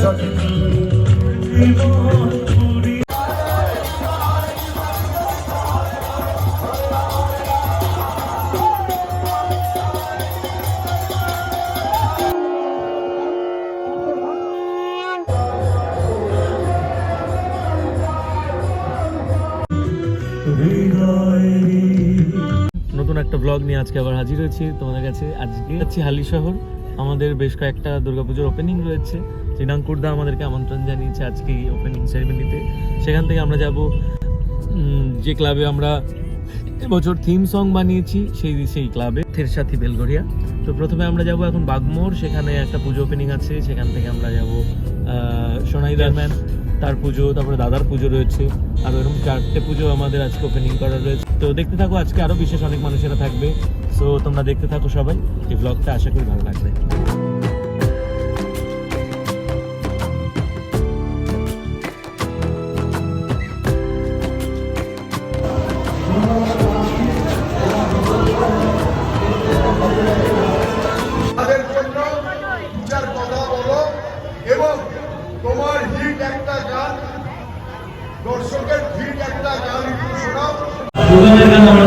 নতুন একটা ব্লগ নিয়ে আজকে আবার হাজির হয়েছি তোমাদের কাছে। আজকে যাচ্ছি হালিশহর, আমাদের বেশ কয়েকটা দুর্গাপুজোর ওপেনিং রয়েছে। শ্রীনাঙ্কুরদা আমাদেরকে আমন্ত্রণ জানিয়েছে আজকে এই ওপেনিং সেরেমনিতে। সেখান থেকে আমরা যাব যে ক্লাবে আমরা এবছর থিম সং বানিয়েছি, সেই ক্লাবে থেরসাথী বেলগড়িয়া। তো প্রথমে আমরা যাব এখন বাগমোড়, সেখানে একটা পুজো ওপেনিং আছে। সেখান থেকে আমরা যাব সোনাইদার ম্যান, তার পুজো, তারপরে দাদার পুজো রয়েছে, আর এরকম 4টে পুজো আমাদের আজকে ওপেনিং করা রয়েছে। তো দেখতে থাকো, আজকে আরও বিশেষ অনেক মানুষেরা থাকবে। সো তোমরা দেখতে থাকো সবাই, এই ব্লগটা আশা করি ভালো লাগবে। এবং তোমার হিট একটা গান, দর্শকের হিট একটা গান একটু শোনাও। প্রোগ্রামের গান আমরা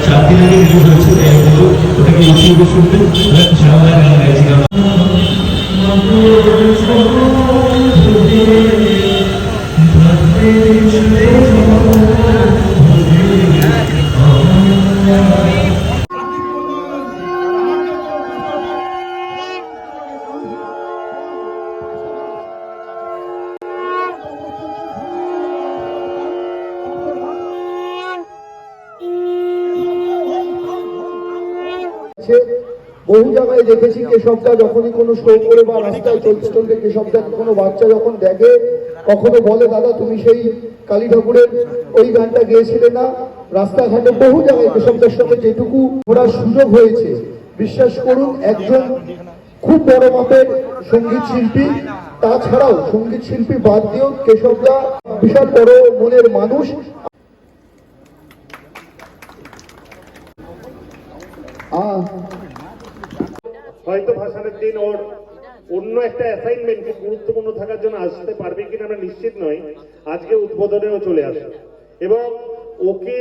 4 দিন আগে রিলিজ হয়েছে, ওটাকে ইউটিউবে শুনতে সারা গান গাইছিলাম। বহু জায়গায় দেখেছি কেশবদা যখনই কোনো শো করে বা রাস্তায় চলতে চলতে কেশবদা কোনো বাচ্চা যখন দেখে, কখনো বলে দাদা তুমি সেই কালী ঠাকুরের ওই গানটা গেয়েছিলে না। রাস্তাঘাটে বহু জায়গায় কেশবদার সঙ্গে যেটুকু ঘোরার সুযোগ হয়েছে, বিশ্বাস করুন একজন খুব বড় মাপের সঙ্গীত শিল্পী। তাছাড়াও সঙ্গীত শিল্পী বাদ দিয়েও কেশবদা বিশাল বড় মনের মানুষ। হয়তো ভাসানের দিন ওর অন্য একটা অ্যাসাইনমেন্ট খুব গুরুত্বপূর্ণ থাকার জন্য আসতে পারবে কিনা আমরা নিশ্চিত নই। আজকে উদ্বোধনেও চলে আসে এবং ওকে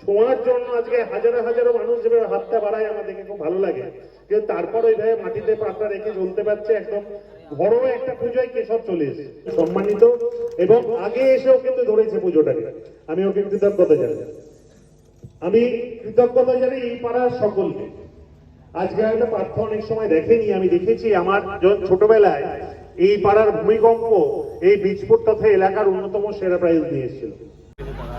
ছোঁয়ার জন্য আজকে হাজারো হাজারো মানুষ যেভাবে হাতটা বাড়ায় আমার দেখে খুব ভালো লাগে। কিন্তু তারপর ওইভাবে মাটিতে পাটা রেখে চলতে পারছে। একদম ঘরোয়া একটা পুজোয় কেশব চলে এসে সম্মানিত, এবং আগে এসেও কিন্তু ধরেছে পুজোটাকে। আমি ওকে কৃতজ্ঞতা জানাই। আমি কৃতজ্ঞতা জানাই এই পাড়ার সকলকে। আজকে হয়তো পার্থ অনেক সময় দেখেনি, আমি দেখেছি আমার ছোটবেলায় এই পাড়ার ভূমিকম্প এই বীজপুর তথা এলাকার অন্যতম সেরা প্রাইজ নিয়ে এসেছিল।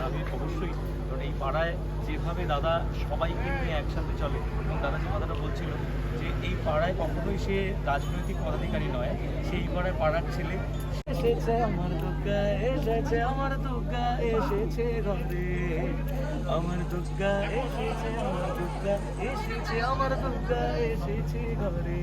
আমি অবশ্যই, কারণ এই পাড়ায় যেভাবে দাদা সবাইকে নিয়ে একসাথে চলে, এবং দাদা যে কথাটা বলছিল যে এই পাড়ায় কখনোই সে রাজনৈতিক পদাধিকারী নয়, সেই পাড়ায় পাড়ার ছেলে। এসেছে আমার দুর্গা, এসেছে আমার দুর্গা, এসেছে ঘরে আমার দুর্গা, এসেছে আমার দুর্গা, এসেছে আমার দুর্গা, এসেছে ঘরে।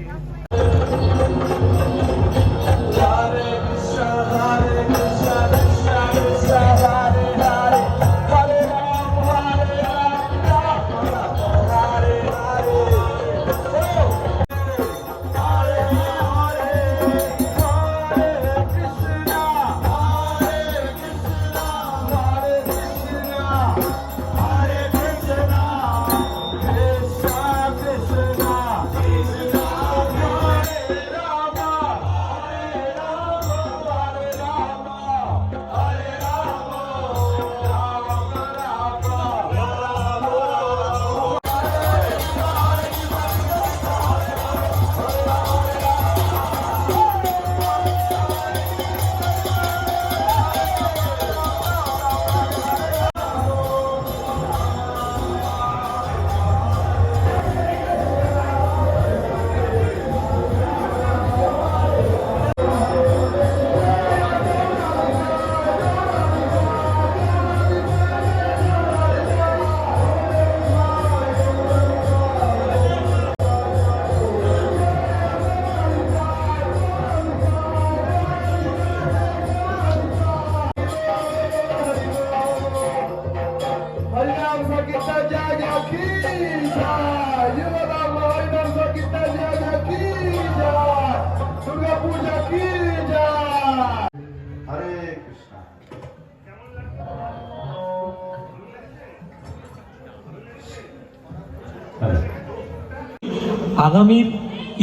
আগামীর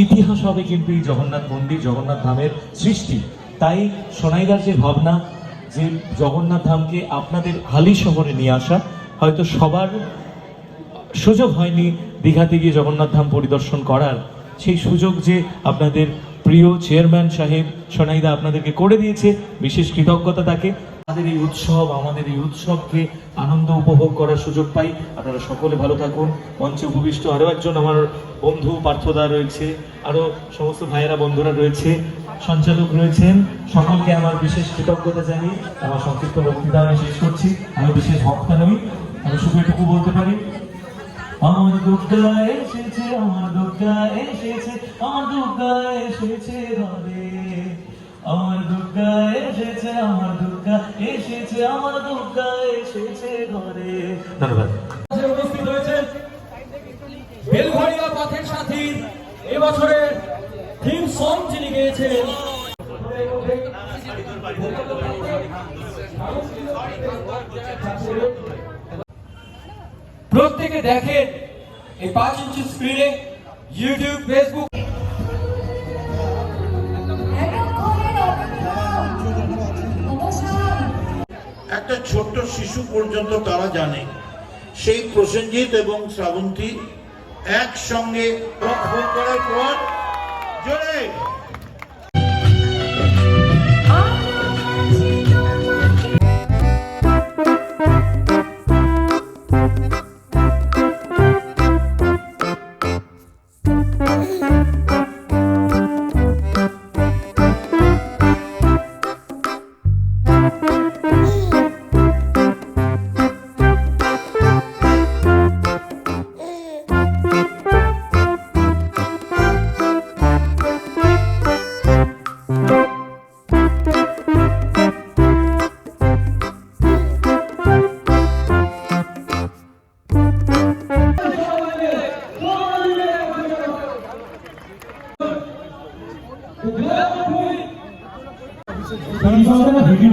ইতিহাস হবে কিন্তু এই জগন্নাথ মন্দির, জগন্নাথ ধামের সৃষ্টি। তাই সোনাইদার যে ভাবনা যে জগন্নাথ ধামকে আপনাদের হালি শহরে নিয়ে আসা, হয়তো সবার সুযোগ হয়নি দীঘাতে গিয়ে জগন্নাথ ধাম পরিদর্শন করার, সেই সুযোগ যে আপনাদের প্রিয় চেয়ারম্যান সাহেব সোনাইদা আপনাদেরকে করে দিয়েছে, বিশেষ কৃতজ্ঞতা তাকে। আমাদের এই উৎসবকে আনন্দ উপভোগ করার সুযোগ পাই। আপনারা সকলে ভালো থাকুন। মঞ্চে উপবিষ্ট আরো একজন আমার বন্ধু পার্থদা রয়েছে, আরো সমস্ত ভাইয়েরা বন্ধুরা রয়েছে, সঞ্চালক রয়েছেন, সকলকে আমার বিশেষ কৃতজ্ঞতা জানিয়ে আমার সংক্ষিপ্ত বক্তৃতা আমি শেষ করছি। আমি বিশেষ বক্তা নই, আমি শুধু এটুকু বলতে পারি, আমার দুর্গা এসেছে, আমার দুর্গা এসেছে, আমার দুর্গা এসেছে ঘরে, আমার দুর্গা এসেছে, আমার দুর্গা এসেছে, আমার দুর্গা এসেছে ঘরে। ধন্যবাদ। উপস্থিত হয়েছেন বেলঘরিয়া পথের সাথী এবছরের থিম সং যিনি গেয়েছেন, প্রত্যেকে দেখেন এই 5 ইঞ্চি স্ক্রিনে, ইউটিউব, ফেসবুক। একটা ছোট্ট শিশু পর্যন্ত তারা জানে। সেই প্রসেনজিৎ এবং শ্রাবন্তী একসঙ্গে ফোন করার পর জোরে ভিডিও